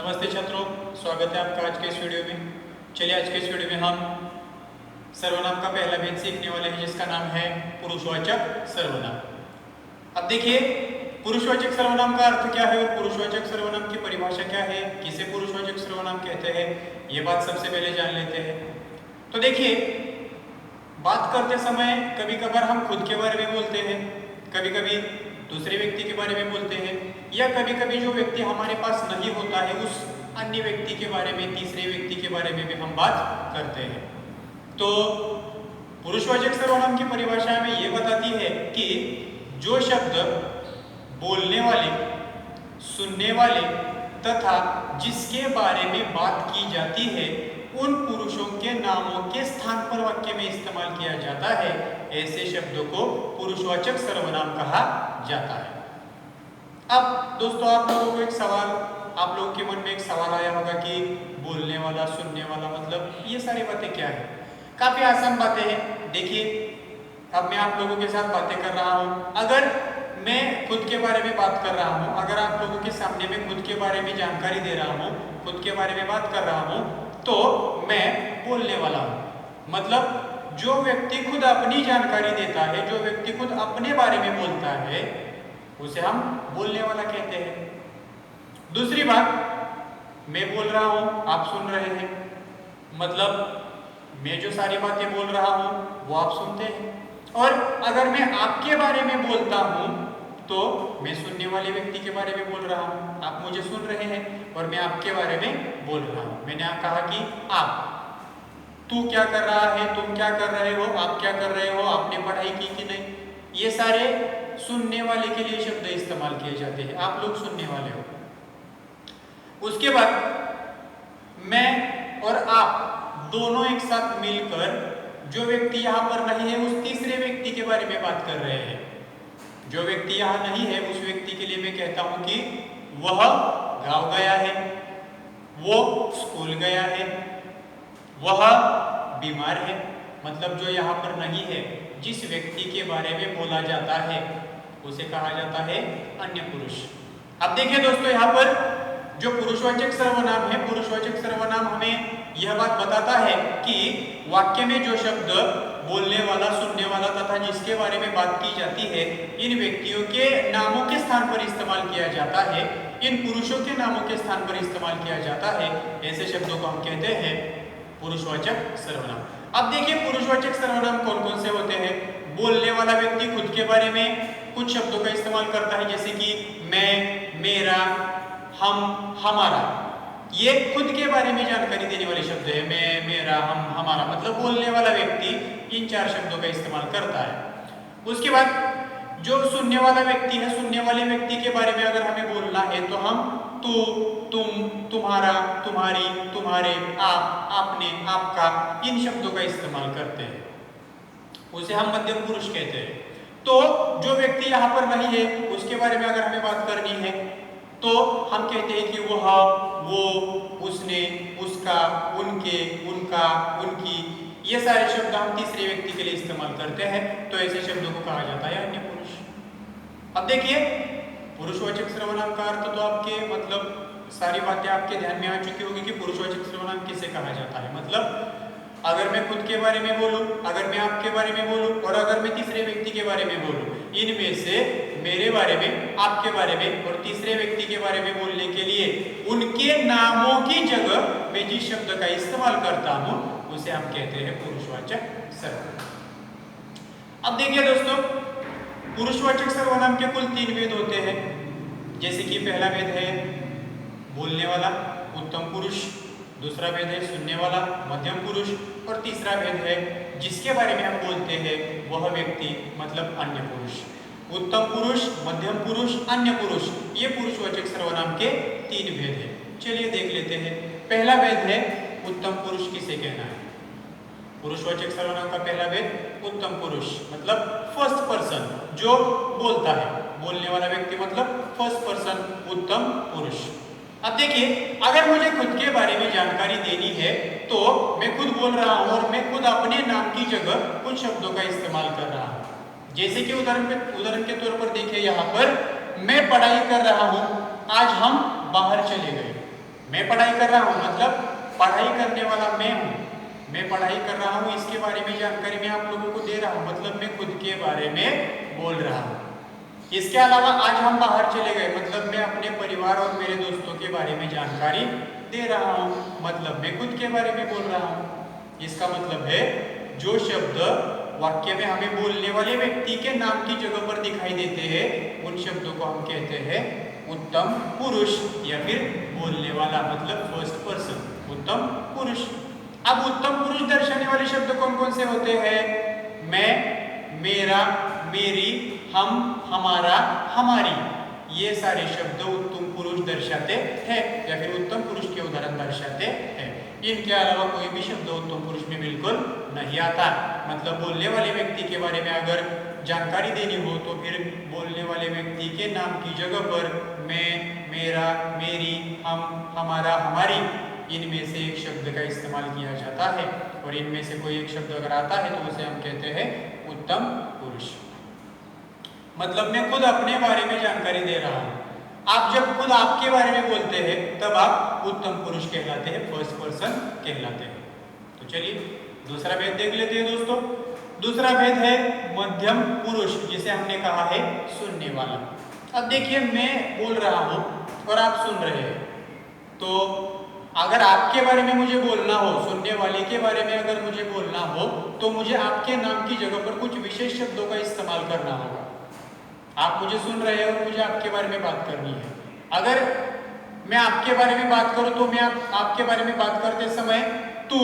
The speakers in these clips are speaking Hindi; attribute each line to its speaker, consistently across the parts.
Speaker 1: नमस्ते छात्रों, स्वागत है आपका आज के इस वीडियो में। चलिए आज के इस वीडियो में हम सर्वनाम का पहला भेद सीखने वाले हैं जिसका नाम है पुरुषवाचक सर्वनाम। अब देखिए पुरुषवाचक सर्वनाम का अर्थ क्या है और पुरुषवाचक सर्वनाम की परिभाषा क्या है, किसे पुरुषवाचक सर्वनाम कहते हैं, ये बात सबसे पहले जान लेते हैं। तो देखिए बात करते समय कभी कभार हम खुद के बारे में बोलते हैं, कभी कभी दूसरे व्यक्ति के बारे में बोलते हैं, या कभी कभी जो व्यक्ति हमारे पास नहीं होता है उस अन्य व्यक्ति के बारे में, तीसरे व्यक्ति के बारे में भी हम बात करते हैं। तो पुरुषवाचक सर्वनाम की परिभाषा में ये बताती है कि जो शब्द बोलने वाले, सुनने वाले तथा जिसके बारे में बात की जाती है उन पुरुषों के नामों के स्थान पर वाक्य में इस्तेमाल किया जाता है, ऐसे शब्दों को पुरुषवाचक सर्वनाम कहा जाता है। अब दोस्तों आप लोगों को एक सवाल, आप लोगों के मन में एक सवाल आया होगा कि बोलने वाला, सुनने वाला, मतलब ये सारी बातें क्या है। काफी आसान बातें हैं। देखिए अब मैं आप लोगों के साथ बातें कर रहा हूँ, अगर मैं खुद के बारे में बात कर रहा हूँ, अगर आप लोगों के सामने मैं खुद के बारे में जानकारी दे रहा हूँ, खुद के बारे में बात कर रहा हूँ, तो मैं बोलने वाला हूँ। मतलब जो व्यक्ति खुद अपनी जानकारी देता है, जो व्यक्ति खुद अपने बारे में बोलता है, उसे हम बोलने वाला कहते हैं। दूसरी बात, मैं बोल रहा हूँ, आप सुन रहे हैं, मतलब मैं जो सारी बातें बोल रहा हूँ वो आप सुनते हैं। और अगर मैं आपके बारे में बोलता हूँ तो मैं सुनने वाले व्यक्ति के बारे में बोल रहा हूँ, आप मुझे सुन रहे हैं और मैं आपके बारे में बोल रहा हूँ। मैंने कहा कि आप, तू क्या कर रहा है, तुम क्या कर रहे हो, आप क्या कर रहे हो, आपने पढ़ाई की कि नहीं, ये सारे सुनने वाले के लिए शब्द इस्तेमाल किए जाते हैं, आप लोग सुनने वाले हो। उसके बाद मैं और आप दोनों एक साथ मिलकर जो व्यक्ति यहाँ पर नहीं है उस तीसरे व्यक्ति के बारे में बात कर रहे हैं। जो व्यक्ति यहाँ नहीं है उस व्यक्ति के लिए मैं कहता हूँ कि वह गांव गया है, वो स्कूल गया है, वह बीमार है। मतलब जो यहाँ पर नहीं है, जिस व्यक्ति के बारे में बोला जाता है उसे कहा जाता है अन्य पुरुष। अब देखिए दोस्तों यहाँ पर जो पुरुषवाचक सर्वनाम है, पुरुषवाचक सर्वनाम हमें यह बात बताता है कि वाक्य में जो शब्द बोलने वाला, सुनने वाला तथा जिसके बारे में बात की जाती है, इन व्यक्तियों के नामों के स्थान पर इस्तेमाल किया जाता है, इन पुरुषों के नामों के स्थान पर इस्तेमाल किया जाता है, ऐसे शब्दों को हम कहते हैं पुरुषवाचक सर्वनाम। अब देखिए पुरुषवाचक सर्वनाम कौन कौन से होते हैं। बोलने वाला व्यक्ति खुद के बारे में कुछ शब्दों का इस्तेमाल करता है, जैसे कि मैं, मेरा, हम, हमारा। ये खुद के बारे में जानकारी देने वाले शब्द है। मैं, मेरा, हम, हमारा, मतलब बोलने वाला व्यक्ति इन चार शब्दों का इस्तेमाल करता है। उसके बाद जो सुनने वाला व्यक्ति है, सुनने वाले व्यक्ति के बारे में अगर हमें बोलना है तो हम तू, तुम, तुम्हारा, तुम्हारी, तुम्हारे, आप, आपने, आपका, इन शब्दों का इस्तेमाल करते हैं, उसे हम मध्यम पुरुष कहते हैं। तो जो व्यक्ति यहाँ पर नहीं है उसके बारे में अगर हमें बात करनी है तो हम कहते हैं कि वह, वो, उसने, उसका, उनके, उनका, उनकी, ये सारे शब्द हम तीसरे व्यक्ति के लिए इस्तेमाल करते हैं, तो ऐसे शब्दों को कहा जाता है अन्य पुरुष। अब देखिए पुरुषवाचक सर्वनाम का अर्थ तो आपके, मतलब सारी बातें आपके ध्यान में आ चुकी होगी कि पुरुषवाचक सर्वनाम किसे कहा जाता है। मतलब अगर मैं खुद के बारे में बोलूं, अगर मैं आपके बारे में बोलूं और अगर मैं तीसरे व्यक्ति के बारे में बोलूं, इनमें से मेरे बारे में, आपके बारे में और तीसरे व्यक्ति के बारे में बोलने के लिए उनके नामों की जगह मैं जिस शब्द का इस्तेमाल करता हूं उसे हम कहते हैं पुरुषवाचक सर्वनाम। अब देखिए दोस्तों पुरुषवाचक सर्वनाम के कुल 3 भेद होते हैं। जैसे कि पहला भेद है बोलने वाला, उत्तम पुरुष, दूसरा भेद है सुनने वाला, मध्यम पुरुष, और तीसरा भेद है जिसके बारे में हम बोलते हैं वह व्यक्ति, मतलब अन्य पुरुष। उत्तम पुरुष, मध्यम पुरुष, अन्य पुरुष, ये पुरुषवाचक सर्वनाम के 3 भेद हैं। चलिए देख लेते हैं। पहला भेद है उत्तम पुरुष किसे कहना है। पुरुषवाचक सर्वनाम का पहला भेद उत्तम पुरुष, मतलब फर्स्ट पर्सन, जो बोलता है, बोलने वाला व्यक्ति मतलब फर्स्ट पर्सन, उत्तम पुरुष। अब देखिए अगर मुझे खुद के बारे में जानकारी देनी है तो मैं खुद बोल रहा हूँ और मैं खुद अपने नाम की जगह कुछ शब्दों का इस्तेमाल कर रहा हूँ। जैसे कि उदाहरण के तौर पर देखिए यहाँ पर मैं पढ़ाई कर रहा हूँ, आज हम बाहर चले गए। मैं पढ़ाई कर रहा हूँ मतलब पढ़ाई करने वाला मैं हूँ। मैं पढ़ाई कर रहा हूँ, इसके बारे में जानकारी मैं आप लोगों को दे रहा हूँ, मतलब मैं खुद के बारे में बोल रहा हूँ। इसके अलावा आज हम बाहर चले गए, मतलब मैं अपने परिवार और मेरे दोस्तों के बारे में जानकारी दे रहा हूँ, मतलब मैं खुद के बारे में बोल रहा हूँ। इसका मतलब है जो शब्द वाक्य में हमें बोलने वाले व्यक्ति के नाम की जगह पर दिखाई देते हैं उन शब्दों को हम कहते हैं उत्तम पुरुष या फिर बोलने वाला, मतलब फर्स्ट पर्सन, उत्तम पुरुष। अब उत्तम पुरुष दर्शाने वाले शब्द कौन कौन से होते हैं? मैं, मेरा, मेरी, हम, हमारा, हमारी, ये सारे शब्द उत्तम पुरुष दर्शाते हैं या फिर उत्तम पुरुष के उदाहरण दर्शाते हैं। इनके अलावा कोई भी शब्द उत्तम पुरुष में बिल्कुल नहीं आता। मतलब बोलने वाले व्यक्ति के बारे में अगर जानकारी देनी हो तो फिर बोलने वाले व्यक्ति के नाम की जगह पर मैं, मेरा, मेरी, हम, हमारा, हमारी, इनमें से एक शब्द का इस्तेमाल किया जाता है और इनमें से कोई एक शब्द अगर आता है तो उसे हम कहते हैं उत्तम पुरुष। मतलब मैं खुद अपने बारे में जानकारी दे रहा हूँ। आप जब खुद आपके बारे में बोलते हैं तब आप उत्तम पुरुष कहलाते हैं, फर्स्ट पर्सन कहलाते हैं। तो चलिए दूसरा भेद देख लेते हैं दोस्तों। दूसरा भेद है मध्यम पुरुष, जिसे हमने कहा है सुनने वाला। अब देखिए मैं बोल रहा हूँ और आप सुन रहे हैं, तो अगर आपके बारे में मुझे बोलना हो, सुनने वाले के बारे में अगर मुझे बोलना हो तो मुझे आपके नाम की जगह पर कुछ विशेष शब्दों का इस्तेमाल करना होगा। आप मुझे सुन रहे हैं और मुझे आपके बारे में बात करनी है। अगर मैं आपके बारे में बात करूं तो मैं आपके बारे में बात करते समय तू,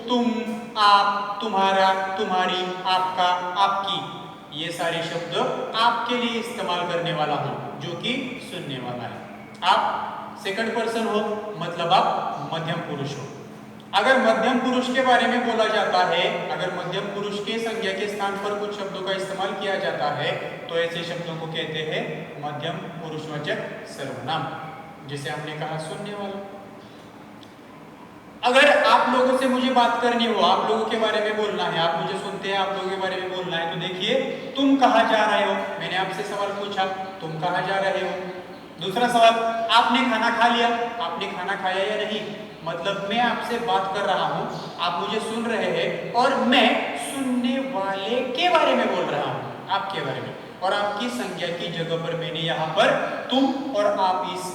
Speaker 1: तुम, आप, तुम्हारा, तुम्हारी, आपका, आपकी, ये सारे शब्द आपके लिए इस्तेमाल करने वाला हूं जो कि सुनने वाला है। आप सेकंड पर्सन हो मतलब आप मध्यम पुरुष हो। अगर मध्यम पुरुष के बारे में बोला जाता है, अगर मध्यम पुरुष के संज्ञा के स्थान पर कुछ शब्दों का इस्तेमाल किया जाता है तो ऐसे शब्दों को कहते हैं मध्यम पुरुषवाचक सर्वनाम, जिसे हमने कहा सुनने वाला। अगर आप लोगों से मुझे बात करनी हो, आप लोगों के बारे में बोलना है, आप मुझे सुनते हैं, आप लोगों के बारे में बोलना है, तो देखिए तुम कहाँ जा रहे हो, मैंने आपसे सवाल पूछा, तुम कहाँ जा रहे हो। दूसरा सवाल, आपने खाना खा लिया, आपने खाना खाया या नहीं, मतलब मैं आपसे बात कर रहा हूं, आप मुझे सुन रहे हैं और मैं सुनने वाले के बारे में बोल रहा हूं, आपके बारे में, और आपकी संज्ञा की जगह पर मैंने यहाँ पर तुम और आप इस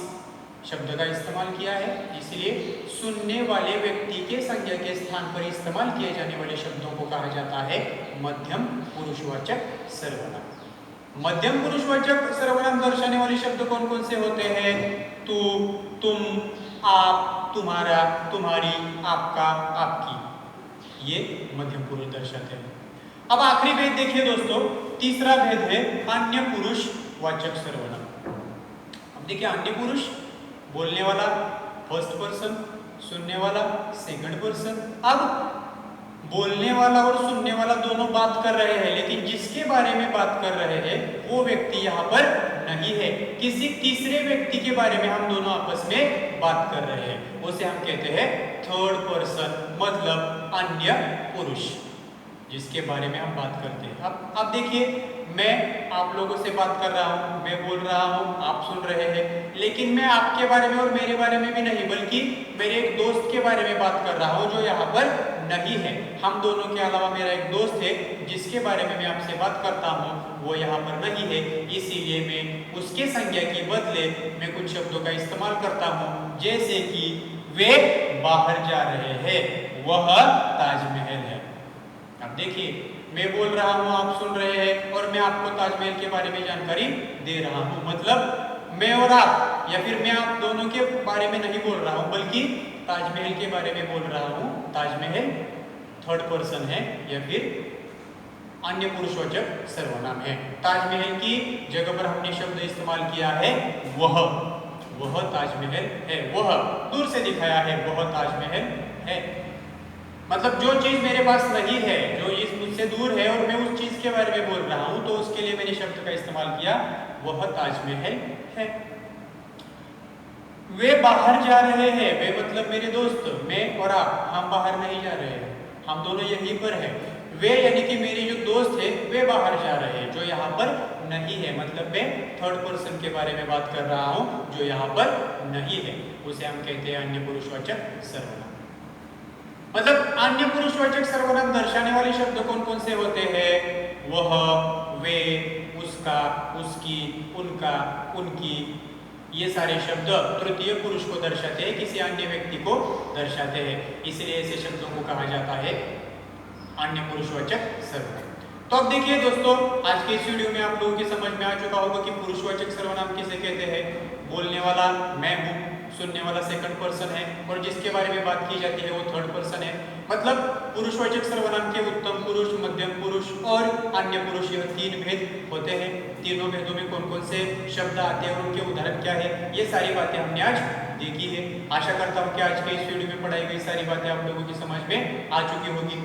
Speaker 1: शब्द का इस्तेमाल किया है, इसलिए सुनने वाले व्यक्ति के संज्ञा के स्थान पर इस्तेमाल किए जाने वाले शब्दों को कहा जाता है मध्यम पुरुषवाचक सर्वनाम। मध्यम पुरुषवाचक सर्वनाम दर्शाने वाले शब्द कौन कौन से होते हैं? तू, तुम, आप, तुम्हारा, तुम्हारी, आपका, आपकी, ये मध्यम पुरुष दर्शाते हैं। अब आखिरी भेद देखिए दोस्तों, तीसरा भेद है अन्य पुरुषवाचक सर्वनाम। अब देखिए अन्य पुरुष, बोलने वाला फर्स्ट पर्सन, सुनने वाला सेकंड पर्सन। अब बोलने वाला और सुनने वाला दोनों बात कर रहे हैं, लेकिन जिसके बारे में बात कर रहे हैं वो व्यक्ति यहाँ पर नहीं है, किसी तीसरे व्यक्ति के बारे में हम दोनों आपस में बात कर रहे हैं, उसे हम कहते हैं थर्ड पर्सन, मतलब अन्य पुरुष, जिसके बारे में हम बात करते हैं। अब देखिए मैं आप लोगों से बात कर रहा हूँ, मैं बोल रहा हूँ, आप सुन रहे हैं, लेकिन मैं आपके बारे में और मेरे बारे में भी नहीं, बल्कि मेरे एक दोस्त के बारे में बात कर रहा हूँ जो यहाँ पर नहीं है। हम दोनों के अलावा मेरा एक दोस्त है जिसके बारे में मैं आपसे बात करता हूँ, वो यहाँ पर नहीं है, इसीलिए मैं उसके संज्ञा के बदले मैं कुछ शब्दों का इस्तेमाल करता हूँ, जैसे कि वे बाहर जा रहे हैं, वह ताजमहल है। अब देखिए मैं बोल रहा हूँ, आप सुन रहे हैं और मैं आपको ताजमहल के बारे में जानकारी दे रहा हूँ, मतलब मैं और आप, या फिर मैं आप दोनों के बारे में नहीं बोल रहा हूँ बल्कि ताजमहल के बारे में बोल रहा हूँ। ताजमहल थर्ड पर्सन है या फिर अन्य पुरुषवाचक सर्वनाम है। ताजमहल की जगह पर हमने शब्द इस्तेमाल किया है वह ताजमहल है, वह दूर से दिखाया है, वह ताजमहल है, मतलब जो चीज मेरे पास नहीं है, जो चीज मुझसे दूर है और मैं उस चीज के बारे में बोल रहा हूं, तो उसके लिए मैंने शब्द का इस्तेमाल किया वह ताजमहल है। वे बाहर जा रहे हैं, वे मतलब मेरे दोस्त, मैं और आप, हम बाहर नहीं जा रहे हैं, हम दोनों यहीं पर हैं। वे यानी कि मेरे जो दोस्त है वे बाहर जा रहे हैं, जो यहाँ पर नहीं है, मतलब मैं थर्ड पर्सन के बारे में बात कर रहा हूं जो यहाँ पर नहीं है, उसे हम कहते हैं अन्य पुरुषवाचक सर्वनाम। मतलब अन्य पुरुषवाचक सर्वनाम दर्शाने वाले शब्द कौन कौन से होते हैं? वह, वे, उसका, उसकी, उनका, उनकी, ये सारे शब्द तृतीय पुरुष को दर्शाते हैं, किसी अन्य व्यक्ति को दर्शाते हैं, इसलिए ऐसे शब्दों को कहा जाता है अन्य पुरुषवाचक सर्वनाम। तो अब देखिए दोस्तों, आज के इस वीडियो में आप लोगों की समझ में आ चुका होगा कि पुरुषवाचक सर्वनाम किसे कहते हैं। बोलने वाला मैं हूँ, सुनने वाला सेकंड पर्सन है और जिसके बारे में बात की जाती है वो थर्ड पर्सन है। मतलब पुरुषवाचक सर्वनाम के उत्तम पुरुष, मध्यम पुरुष और अन्य पुरुष, यह तीन भेद होते हैं। तीनों भेदों में कौन कौन से शब्द आते हैं और उनके उदाहरण क्या है, ये सारी बातें हमने आज देखी है। आशा करता हूँ कि आज के इस वीडियो में पढ़ाई गई सारी बातें आप लोगों की समझ में आ चुकी होगी।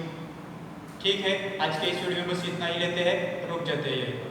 Speaker 1: ठीक है, आज के इस वीडियो में बस इतना ही लेते हैं, रुक जाते हैं।